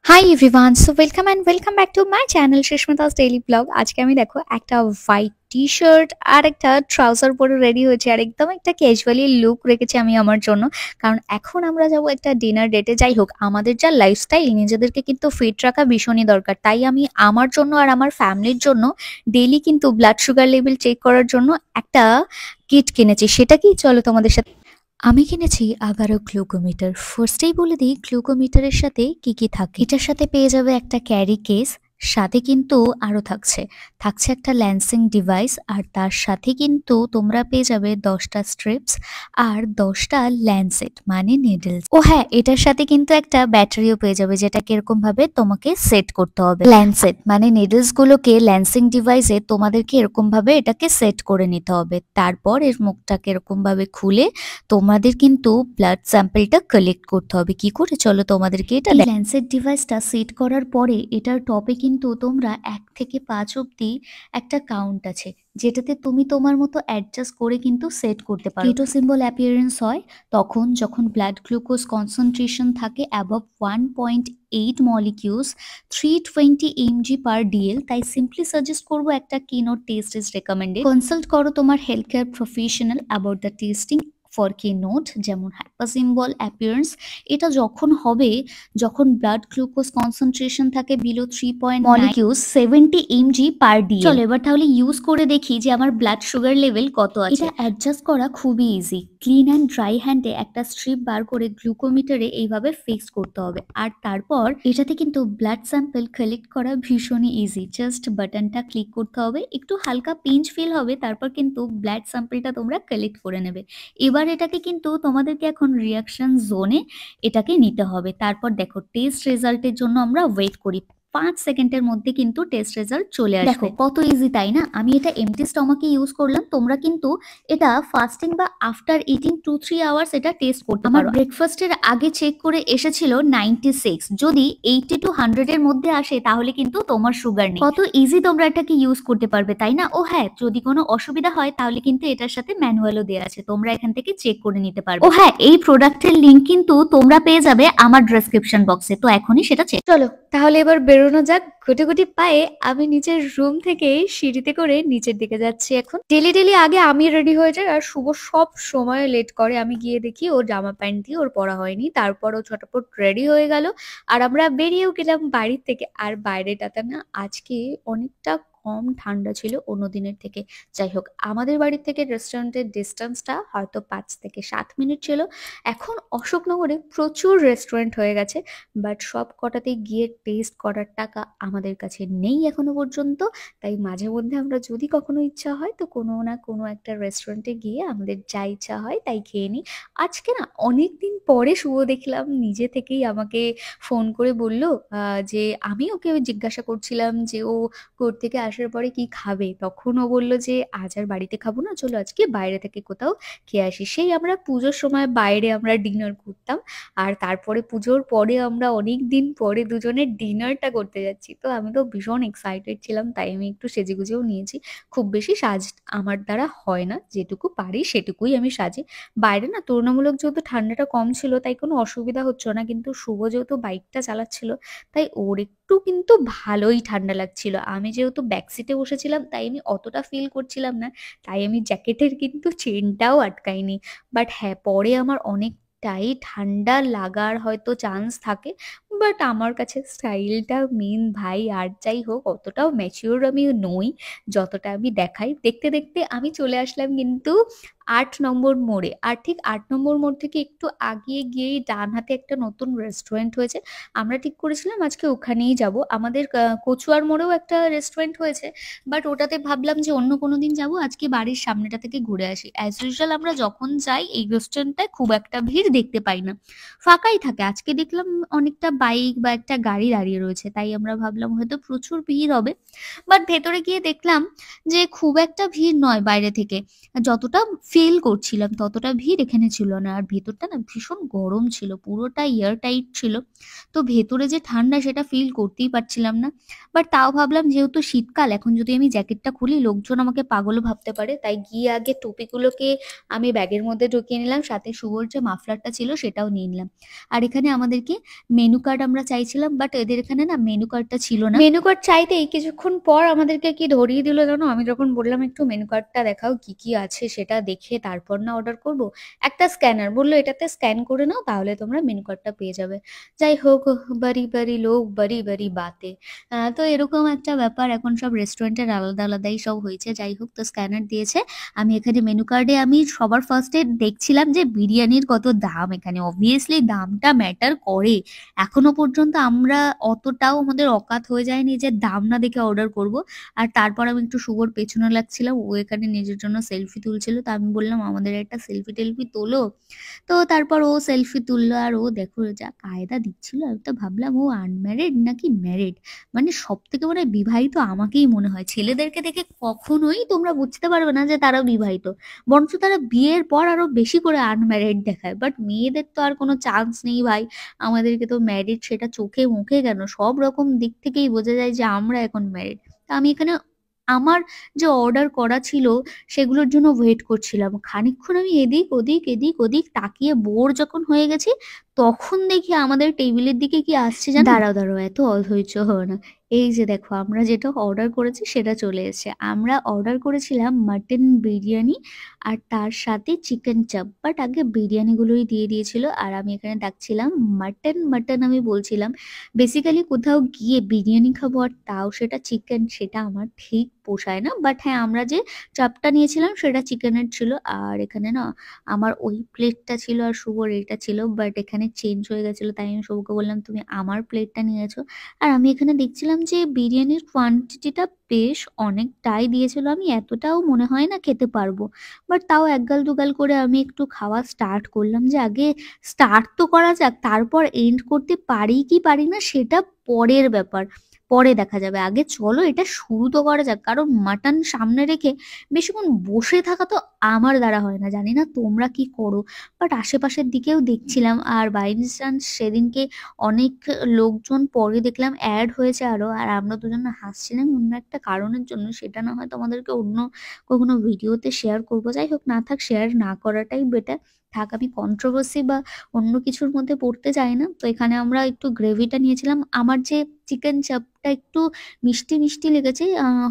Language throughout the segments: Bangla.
Hi everyone, so welcome back to my channel Susmita's daily blog. আজকে আমি দেখো একটা হোয়াইট টি শার্ট আর একটা ট্রাউজার পরে রেডি হয়েছি, আর একদম একটা ক্যাজুয়ালি লুক রেখেছি আমি আমার জন্য। কারণ এখন আমরা যাব একটা ডিনার ডেটে। যাই হোক, আমাদের যা লাইফস্টাইল, নিজেদেরকে কিন্তু ফিট রাখা ভীষণই দরকার। তাই আমি আমার জন্য আর আমার ফ্যামিলির জন্য ডেইলি কিন্তু ব্লাড সুগার লেভেল চেক করার জন্য একটা কিট কিনেছি। সেটা কি, চলো তোমাদের সাথে। আমি কিনেছি 11 গ্লুকোমিটার। ফার্স্টেই বলে দিই গ্লুকোমিটারের সাথে কি কি থাকে। এটার সাথে পেয়ে যাবে একটা ক্যারি কেস, সাথে কিন্তু আরো থাকছে থাকছে একটা ল্যান্সিং ডিভাইস, আর তার সাথে কিন্তু তোমরা পেয়ে যাবে 10টা স্ট্রিপস আর 10টা ল্যান্সেট মানে নিডলস। ও হ্যাঁ, এটার সাথে কিন্তু একটা ব্যাটারিও পেয়ে যাবে, যেটা কিরকম ভাবে তোমাকে সেট করতে হবে। ল্যান্সেট মানে নিডলস গুলোকে ল্যান্সিং ডিভাইসে তোমাদেরকে এরকম ভাবে এটাকে সেট করে নিতে হবে। তারপর এর মুখটাকে এরকম ভাবে খুলে তোমাদের কিন্তু ব্লাড স্যাম্পলটা কালেক্ট করতে হবে। কি করে, চলো তোমাদেরকে এটা। এই ল্যান্সেট ডিভাইসটা সেট করার পরে এটার টপে কিন্তু তোমরা 1 থেকে 5 অব্দি একটা কাউন্ট আছে, যেটাতে তুমি তোমার মতো অ্যাডজাস্ট করে কিন্তু সেট করতে পারো। কিটো সিম্বল অ্যাপিয়ারেন্স হয় তখন যখন ব্লাড গ্লুকোজ কনসেন্ট্রেশন থাকে অ্যাবভ 1.8 মলিকিউলস 320 mg পার ডিএল। তাই সিম্পলি সাজেস্ট করবো একটা keynote test is recommended. Consult করো তোমার health care professional about the testing for কি নোট, যেমন হাইপাসিম্বল অ্যাপিয়ারেন্স। এটা যখন হবে যখন ব্লাড গ্লুকোজ কনসেন্ট্রেশন থাকে বিলো 3 মলিকিউলস 70 mg পার ডিএল। চলো এবার তাহলে ইউজ করে দেখি যে আমার ব্লাড সুগার লেভেল কত আছে। এটা অ্যাডজাস্ট করা খুবই ইজি। ক্লিন অ্যান্ড ড্রাই হ্যান্ডে একটা স্ট্রিপ বার করে গ্লুকোমিটারে এইভাবে ফিক্স করতে হবে, আর তারপর এটাতে কিন্তু ব্লাড স্যাম্পল কালেক্ট করা ভীষণই ইজি। জাস্ট বাটনটা ক্লিক করতে হবে, একটু হালকা পিঞ্চ ফিল হবে, তারপর কিন্তু ব্লাড স্যাম্পলটা তোমরা কালেক্ট করে নেবে। এবার এটাকে কিন্তু তোমাদেরকে এখন রিয়াকশন জোনে এটাকে নিতে হবে। তারপর দেখো টেস্ট রেজাল্টের জন্য আমরা ওয়েট করি। 5 সেকেন্ডের মধ্যে কিন্তু টেস্ট রেজাল্ট চলে আসবে। দেখো কত ইজি, তাই না? আমি এটা এমটি স্টমাকে ইউজ করলাম। তোমরা কিন্তু এটা ফাস্টিং বা আফটার ইটিং 2-3 আওয়ার্স এটা টেস্ট করতে পারো। আমার ব্রেকফাস্টের আগে চেক করে এসেছিল 96। যদি 80 to 100 এর মধ্যে আসে তাহলে কিন্তু তোমার সুগার নেই। কত ইজি তোমরা এটাকে ইউজ করতে পারবে, তাই না? ও হ্যাঁ, যদি কোনো অসুবিধা হয় তাহলে কিন্তু এটার সাথে ম্যানুয়ালও দেওয়া আছে, তোমরা এখান থেকে চেক করে নিতে পারবে। ও হ্যাঁ, এই প্রোডাক্টের লিংক কিন্তু তোমরা পেয়ে যাবে আমার ডেসক্রিপশন বক্সে, তো এখনই সেটা চেক। চলো তাহলে এবার বেরোনো যাক। গুটি গুটি পায়ে আমি নিচের রুম থেকে সিঁড়িতে করে নিচের দিকে যাচ্ছি। এখন ডেলি ডেলি আগে আমি রেডি হয়ে যাই, আর শুভ সব সময় লেট করে। আমি গিয়ে দেখি ওর জামা প্যান্ট দিয়ে ওর পরা হয়নি, তারপর ও ছটপট রেডি হয়ে গেল, আর আমরা বেরিয়েও গেলাম বাড়ির থেকে। আর বাইরেটাতে না আজকে অনেকটা কম ঠান্ডা ছিল অন্য দিনের থেকে। যাই হোক, আমাদের বাড়ির থেকে রেস্টুরেন্টের ডিস্টেন্সটা হয়তো 5 থেকে 7 মিনিট ছিল। এখন অশোকনগরে প্রচুর রেস্টুরেন্ট হয়ে গেছে, বাট সব কটাতে গিয়ে টেস্ট করার টাকা আমাদের কাছে নেই এখনো পর্যন্ত। তাই মাঝে মধ্যে আমরা যদি কখনো ইচ্ছা হয় তো কোনো না কোনো একটা রেস্টুরেন্টে গিয়ে আমাদের যা ইচ্ছা হয় তাই খেয়ে নিই। আজকে না অনেকদিন পরে শুভ দেখলাম নিজে থেকেই আমাকে ফোন করে বলল যে আমি ওকে জিজ্ঞাসা করছিলাম যে ও কোর্ট থেকে আসার পরে কি খাবে, তখন ও বলল যে আজ আর বাড়িতে খাবো না, চলো আজকে বাইরে থেকে কোথাও খেয়ে আসি। সেই আমরা পুজোর সময় বাইরে আমরা ডিনার করতাম, আর তারপরে পুজোর পরে আমরা অনেক দিন পরে দুজনে ডিনারটা করতে যাচ্ছি। তো আমি তো ভীষণ এক্সাইটেড ছিলাম, তাই আমি একটু সেজেগুজেও নিয়েছি। খুব বেশি সাজ আমার দ্বারা হয় না, যেটুকু পারি সেটুকুই আমি সাজি। বাইরে না তুলনামূলক যেহেতু ঠান্ডাটা কম ছিল তাই কোনো অসুবিধা হচ্ছিল না, কিন্তু শুভ যেহেতু বাইকটা চালাচ্ছিল তাই ওর একটু কিন্তু ভালোই ঠান্ডা লাগছিল। আমি যেহেতু ব্যাক সিটে বসেছিলাম তাই আমি অতটা ফিল করছিলাম না, তাই আমি জ্যাকেটের কিন্তু চেনটাও আটকাইনি। বাট হ্যাঁ, পরে আমার অনেকটাই ঠান্ডা লাগার হয়তো চান্স থাকে। বাট আমার কাছে স্টাইলটা মেন ভাই। আর যাই হোক, অতটাও ম্যাচিওর আমি নই যতটা আমি দেখাই। দেখতে দেখতে আমি চলে আসলাম কিন্তু 8 নম্বর মোড়ে। আর ঠিক 8 নম্বর মোড় থেকে একটু আগিয়ে গিয়েই ডান হাতে একটা নতুন রেস্টুরেন্ট হয়েছে। আমরা ঠিক করেছিলাম আজকে ওখানেই যাব। আমাদের কচুয়ার মোড়েও একটা রেস্টুরেন্ট হয়েছে, বাট ওটাতে ভাবলাম যে অন্য কোনো দিন যাবো, আজকে বাড়ির সামনেটা থেকে ঘুরে আসি। অ্যাজ ইউজুয়াল আমরা যখন যাই এই রেস্টুরেন্টটায় খুব একটা ভিড় দেখতে পাই না, ফাঁকাই থাকে। আজকে দেখলাম অনেকটা বাইক বা একটা গাড়ি দাঁড়িয়ে রয়েছে, তাই আমরা ভাবলাম হয়তো প্রচুর ভিড় হবে। বাট ভেতরে গিয়ে দেখলাম যে খুব একটা ভিড় নয় বাইরে থেকে, যতটা ফিল করছিলাম। ততটা ভিড় এখানে ছিল না। আর ভেতরটা না ভীষণ গরম ছিল, পুরোটা এয়ার টাইট ছিল। তো ভেতরে যে ঠান্ডা সেটা ফিল করতেই পারছিলাম না। বাট তাও ভাবলাম যেহেতু শীতকাল, এখন যদি আমি জ্যাকেটটা খুলি লোকজন আমাকে পাগলও ভাবতে পারে, তাই গিয়ে আগে টুপিগুলোকে আমি ব্যাগের মধ্যে ঢুকিয়ে নিলাম, সাথে শুভর যে মাফলারটা ছিল সেটাও নিয়ে নিলাম। আর এখানে আমাদেরকে মেনু কার্ড আমরা চাইছিলাম, বাট এদের এখানে না মেনু কার্ডটা ছিল না। মেনু কার্ড চাইতেই কিছুক্ষণ পর আমাদেরকে কি ধরিয়ে দিল জানো, আমি যখন বললাম একটু মেনু কার্ডটা দেখাও কি কি আছে সেটা দেখে তারপর না অর্ডার করব, একটা স্ক্যানার বললো এটাতে স্ক্যান করে নাও তাহলে তোমরা মেনু কার্ডটা পেয়ে যাবে। যাই হোক, বাড়ি বাড়ি লোক বাড়ি বাড়ি বাতে, তো এরকম একটা ব্যাপার। এখন সব রেস্টুরেন্টের আলাদা আলাদাই সব হয়েছে। যাই হোক, তো স্ক্যানার দিয়েছে। আমি এখানে মেনু কার্ডে আমি সবার ফার্স্টে দেখছিলাম যে বিরিয়ানির কত দাম। এখানে অবভিয়াসলি দামটা ম্যাটার করে। এখনো পর্যন্ত আমরা অতটাও আমাদের অকাত হয়ে যায়নি যে দাম না দেখে অর্ডার করব। আর তারপর আমি একটু শুভর পেছনে লাগছিলাম, ও এখানে নিজের জন্য সেলফি তুলছিল, তো আমি বললাম আমাদের একটা সেলফি টেলফি তোলো। তো তারপর ও সেলফি তুললো, আর ও দেখো যা কায়দা দিচ্ছিল, আমি তো ভাবলাম ও আনম্যারিড নাকি ম্যারিড। মানে সব থেকে মানে বিবাহিত আমাকেই মনে হয়। ছেলেদেরকে দেখে কখনোই তোমরা বুঝতে পারবে না যে তারা বিবাহিত, বরঞ্চ তারা বিয়ের পর আরো বেশি করে আনম্যারিড দেখায়। বাট মেয়েদের তো আর কোনো চান্স নেই ভাই, আমাদেরকে তো ম্যারিড, সেটা চোখে মুখে কেন সব রকম দিক থেকেই বোঝা যায় যে আমরা এখন ম্যারিড। তা আমি এখানে আমার যে অর্ডার করা ছিল সেগুলোর জন্য ওয়েট করছিলাম। খানিকক্ষণ আমি এদিক ওদিক এদিক ওদিক তাকিয়ে বোর যখন হয়ে গেছি, তখন দেখি আমাদের টেবিলের দিকে কি আসছে জানো। দাঁড়াও দাঁড়াও, এত অধৈর্য হও না। এই যে দেখো আমরা যেটা অর্ডার করেছি সেটা চলে এসেছে। আমরা অর্ডার করেছিলাম মাটন বিরিয়ানি আর তার সাথে চিকেন চাপ, বাট আগে বিরিয়ানিগুলোই দিয়ে দিয়েছিল। আর আমি এখানে ডাকছিলাম মাটন মাটন, আমি বলছিলাম বেসিক্যালি কোথাও গিয়ে বিরিয়ানি খাবো আর তাও সেটা চিকেন, সেটা আমার ঠিক পোষায় না। বাট হ্যাঁ, আমরা যে চাপটা নিয়েছিলাম সেটা চিকেনের ছিল। আর এখানে না আমার ওই প্লেটটা ছিল আর শুভর এটা ছিল, বাট এখানে চেঞ্জ হয়ে গেছিলো, তাই আমি শুভকে বললাম তুমি আমার প্লেটটা নিয়েছো। আর আমি এখানে দেখছিলাম যে বিরিয়ানির কোয়ান্টিটিটা বেশ অনেকটাই দিয়েছিল, আমি এতটাও মনে হয় না খেতে পারবো। বাট তাও একগাল দুগাল করে আমি একটু খাওয়া স্টার্ট করলাম, যে আগে স্টার্ট তো করা যাক, তারপর এন্ড করতে পারি কি পারি না সেটা পরের ব্যাপার, পরে দেখা যাবে। আগে চলো এটা শুরু তো করা যাক, কারণ মাটন সামনে রেখে বেশিক্ষণ বসে থাকা তো আমার দ্বারা হয় না। জানি না তোমরা কি করো, বাট আশেপাশের দিকেও দেখছিলাম। আর বাই চান্স সেদিনকে অনেক লোকজন পরে দেখলাম অ্যাড হয়েছে আরো, আর আমরা দুজন হাসছিলাম অন্য একটা কারণের জন্য, সেটা না হয় তোমাদেরকে অন্য কখনো ভিডিওতে শেয়ার করবো। যাই হোক, না থাক, শেয়ার না করাটাই বেটার। থাক, আমি কন্ট্রোভার্সি বা অন্য কিছুর মধ্যে পড়তে চাই না। তো এখানে আমরা একটু গ্রেভিটা নিয়েছিলাম। আমার যে চিকেন চাপটা একটু মিষ্টি মিষ্টি লেগেছে,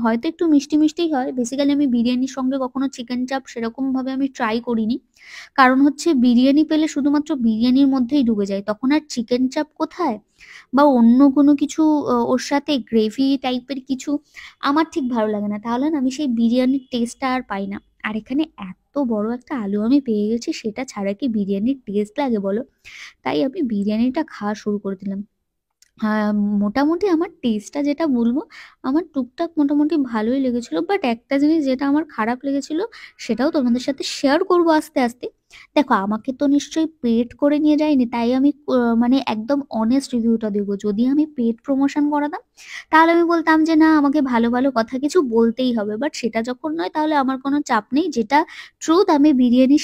হয়তো একটু মিষ্টি মিষ্টিই হয়। বেসিক্যালি আমি বিরিয়ানির সঙ্গে কখনো চিকেন চাপ সেরকম ভাবে আমি ট্রাই করিনি, কারণ হচ্ছে বিরিয়ানি পেলে শুধুমাত্র বিরিয়ানির মধ্যেই ডুবে যায়, তখন আর চিকেন চাপ কোথায়, বা অন্য কোনো কিছু ওর সাথে গ্রেভি টাইপের কিছু আমার ঠিক ভালো লাগে না, তাহলে না আমি সেই বিরিয়ানির টেস্টটা আর পাই না। আর এখানে এত বড় একটা আলু আমি পেয়ে গেছি, সেটা ছাড়া কি বিরিয়ানির টেস্ট লাগে বলো। তাই আমি বিরিয়ানিটা খাওয়া শুরু করে দিলাম। হ্যাঁ, মোটামুটি আমার টেস্টটা যেটা বলবো, আমার টুকটাক মোটামুটি ভালোই লেগেছিল। বাট একটা জিনিস যেটা আমার খারাপ লেগেছিল সেটাও তোমাদের সাথে শেয়ার করবো আস্তে আস্তে। দেখো, আমাকে তো নিশ্চয়ই পেড করে নিয়ে যায়নি, তাই আমি মানে একদম অনেস্ট রিভিউটা দেবো। যদি আমি পেড প্রমোশন করাতাম তাহলে আমি বলতাম যে না, আমাকে ভালো ভালো কথা কিছু বলতেই হবে। বাট সেটা যখন নয়, তাহলে আমার কোনো চাপ নেই। যেটা ট্রুথ, আমি বিরিয়ানি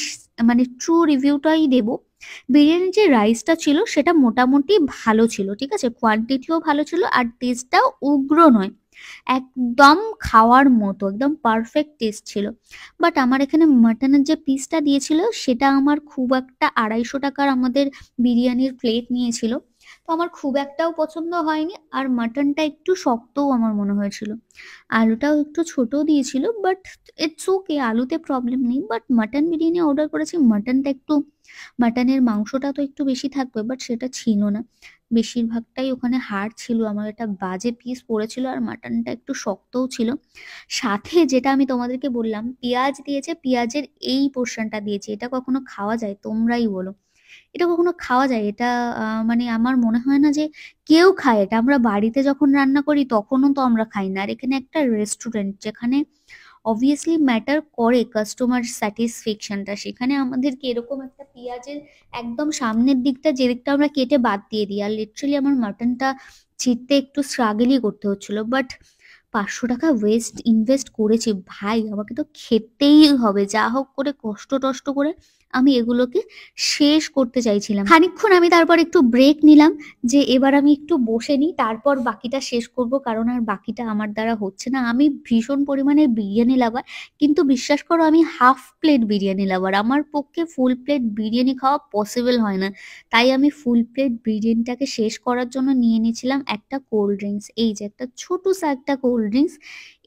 মানে ট্রু রিভিউটাই দেবো। বিরিয়ানির যে রাইসটা ছিল সেটা মোটামুটি ভালো ছিল, ঠিক আছে, কোয়ান্টিটিও ভালো ছিল, আর টেস্টটাও উগ্র নয়, একদম খাওয়ার মতো, একদম পারফেক্ট টেস্ট ছিল। বাট আমার এখানে মাটনের যে পিসটা দিয়েছিল সেটা আমার খুব একটা, 250 টাকার আমাদের বিরিয়ানির প্লেট নিয়েছিল, তো আমার খুব একটাও পছন্দ হয়নি। আর মাটনটা একটু শক্তও আমার মনে হয়েছিল, আলুটাও একটু ছোট দিয়েছিল। বাট ইটস ওকে, আলুতে প্রবলেম নেই। বাট মাটন বিরিয়ানি অর্ডার করেছি, মাটনটা একটু, মাটনের মাংসটা তো একটু বেশি থাকবে, বাট সেটা ছিল না। বেশিরভাগটাই ওখানে হাড় ছিল, আমার একটা বাজে পিস পড়েছিল, আর মাটনটা একটু শক্তও ছিল। সাথে যেটা আমি তোমাদেরকে বললাম, পেঁয়াজ দিয়েছে, পেঁয়াজের এই পোর্শনটা দিয়েছে। এটা কখনো খাওয়া যায়? তোমরাই বলো, এটা কখনো খাওয়া যায়? এটা মানে আমার মনে হয় না যে কেউ খায় এটা। আমরা বাড়িতে যখন রান্না করি তখনও তো আমরা খাই না। আর এখানে একটা রেস্টুরেন্ট, যেখানে অবভিয়াসলি ম্যাটার করে কাস্টমার স্যাটিসফ্যাকশনটা, সেখানে আমাদেরকে এরকম একটা পেঁয়াজের একদম সামনের দিকটা, যে দিকটা আমরা কেটে বাদ দিয়ে দিই। আর লিটারালি আমার মাটনটা ছিঁড়তে একটু স্ট্রাগলই করতে হচ্ছিল। বাট 500 টাকা ইনভেস্ট করেছি ভাই, আমাকে তো খেতেই হবে, যা হোক করে কষ্ট টষ্ট করে আমি এগুলোকে শেষ করতে চাইছিলাম। খানিকক্ষণ আমি তারপর একটু ব্রেক নিলাম, যে এবার আমি একটু বসে নিই, তারপর বাকিটা শেষ করব, কারণ আর বাকিটা আমার দ্বারা হচ্ছে না। আমি ভীষণ পরিমাণে বিরিয়ানি লাভার, কিন্তু বিশ্বাস করো আমি হাফ প্লেট বিরিয়ানি লাভার, আমার পক্ষে ফুল প্লেট বিরিয়ানি খাওয়া পসিবল হয় না। তাই আমি ফুল প্লেট বিরিয়ানিটাকে শেষ করার জন্য নিয়ে নিয়েছিলাম একটা কোল্ড ড্রিঙ্কস। এই যে একটা ছোট একটা কোল্ড ড্রিঙ্কস,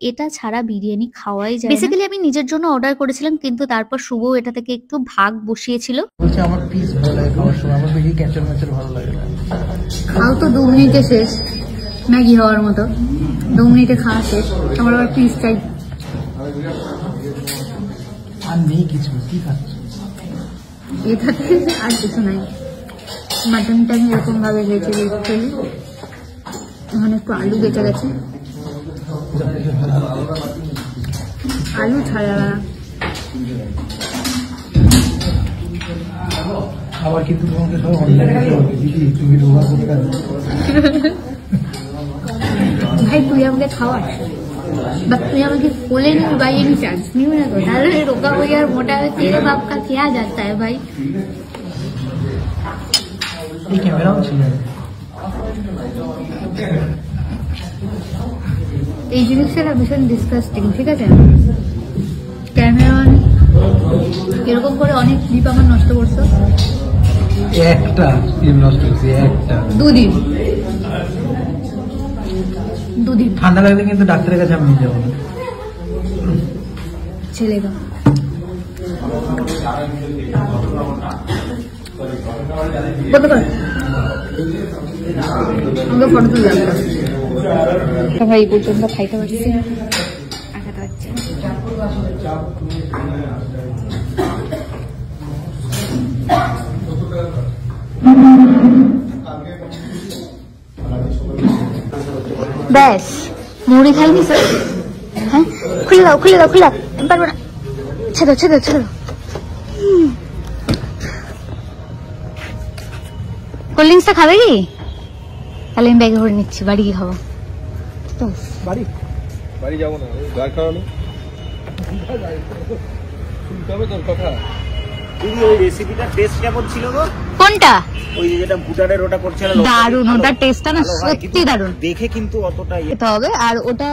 এটা ছাড়া বিরিয়ানি খাওয়াই যায় না। বেসিক্যালি আমি নিজের জন্য অর্ডার করেছিলাম, কিন্তু তারপর শুভ এটা থেকে একটু ভাগ বসিয়েছিল। বলছে আমার পিস ভালো লাগে খাওয়ার সময়, আমার বেশি ক্যাচর ম্যাচর ভালো লাগে না। খাও তো 2 মিনিটে শেষ, ম্যাগি হওয়ার মতো 2 মিনিটে খাওয়া শেষ, আমার আবার পিস চাই। আর নেই কিছু, কি খাচ্ছ? এটাতে আর কিছু নাই। মাটনটা আমি এরকম ভাবে বেঁচে দিচ্ছি, এখন একটু আলু বেঁচে গেছে, আলু ছাড়া। আবার কিন্তু তোমাকে সব অনলাইনে হবে দিদি, তুমি রোগা করতে হবে। ভাই তুই আমাকে খাওয়াস, বা তুই আমাকে কোলে নিবি বাই এনি চান্স, নিবি না তো? তাহলে रोगा हुई और मोटा हुई तेरे बाप का क्या जाता है भाई। এই ক্যামেরাও ছিল, এই জিনিসটা না ভীষণ ডিসকাস্টিং, ঠিক আছে? ক্যামেরা এরকম করে অনেক ক্লিপ আমার নষ্ট করছো। একটা ক্লিপ নষ্ট করছি, একটা 2 দিন ঠান্ডা লাগলে কিন্তু ডাক্তারের কাছে আমি নিয়ে যাবো না। ছেলেগা কত কর আমাকে ফটো তুলে রাখবো। ভাই এই পর্যন্ত খাইতে পারছি, আঘাত হচ্ছে। ব্যাস মুড়ি খাইনি স্যার। হ্যাঁ খুলে দাও পারবো না, ছেড়ে কোল্ড ড্রিঙ্কসটা খাবে কি? তাহলে আমি ব্যাগে ভরে নিচ্ছি, বাড়ি গিয়ে খাবো। বাড়ি যাবো না, গাড়ি খাওয়ানো শুনতে হবে তোর কথা। দিদি ওই রেসিপিটার টেস্ট কেমন ছিল গো? কোনটা? ওই যে যেটা ভুটানের ওটা করছিল, দারুন, ওটার টেস্টটা না সত্যি দারুন, দেখে কিন্তু অতটা খেতে হবে। আর ওটা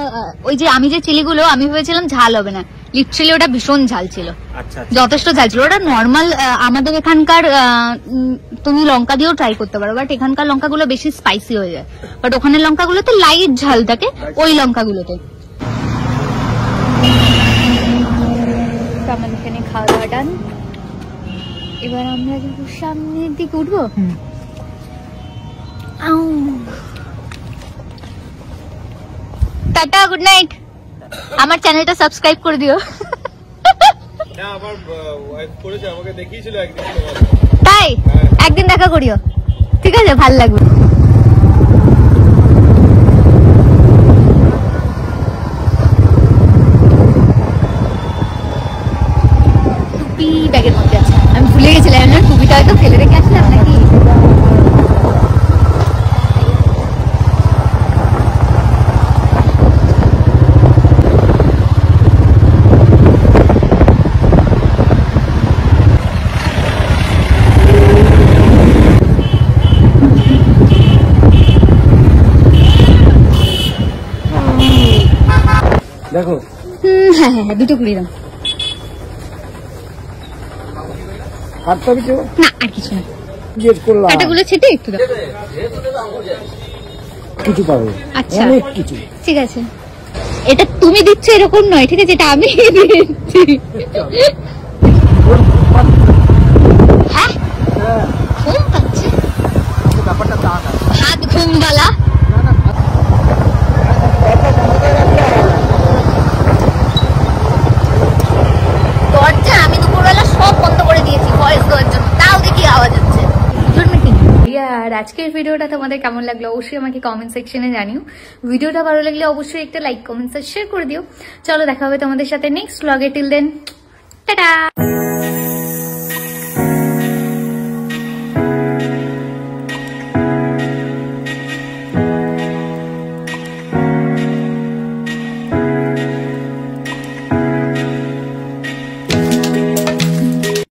ওই যে আমি যে চিলিগুলো আমি ভেবেছিলাম ঝাল হবে না, লিটারালি ওটা ভীষণ ঝাল ছিল। আচ্ছা যথেষ্ট ঝাল ছিল। ওটা নর্মাল আমাদের এখানকার তুমি লঙ্কা দিয়েও ট্রাই করতে পারো, বাট এখানকার লঙ্কাগুলো বেশি স্পাইসি হয়ে যায়, বাট ওখানের লঙ্কাগুলোতে লাইট ঝাল থাকে ওই লঙ্কাগুলোতে। আমাদের এখানে খাওয়া দাওয়া ডান, এবার আমরা সামনের দিকে উঠবো। Tata, good night. আমার চ্যানেলটা সাবস্ক্রাইব করে দিও। না আমার ওয়াইফ করেছে, আমাকে দেখিয়েছিল একদিন। তাই একদিন দেখা করিও, ঠিক আছে? ভাল লাগবে। টুপি ব্যাগের মধ্যে আছে, আমি ভুলে গেছিলাম। টুপিটা হয়তো ফেলে রেখে আসলাম নাকি। দেখো হ্যাঁ, দুটো কুড়ি দাও। আর তো কিছু না, আর কিছু না, জিজ্ঞেস করলাম। কাটাগুলো ছেটে একটু দাও। কিছু পাবে, আচ্ছা অনেক কিছু। ঠিক আছে, এটা তুমি দিচ্ছ এরকম নয়, ঠিক আছে? এটা আমি দিচ্ছি। হ্যাঁ ঘুম পাচ্ছে, ব্যাপারটা তা না। হাত ঘুমওয়ালা। দরজা আমি দুপুরবেলা সব বন্ধ করে দিয়েছি ভয়েস দেওয়ার জন্য, তাও দেখি আওয়াজ হচ্ছে। আর আজকের ভিডিওটা তোমাদের কেমন লাগলো অবশ্যই আমাকে কমেন্ট সেকশনে জানিও। ভিডিওটা ভালো লাগলে অবশ্যই একটা লাইক, কমেন্ট, শেয়ার করে দিও। চলো দেখা হবে তোমাদের সাথে নেক্সট ব্লগে। Till then tata.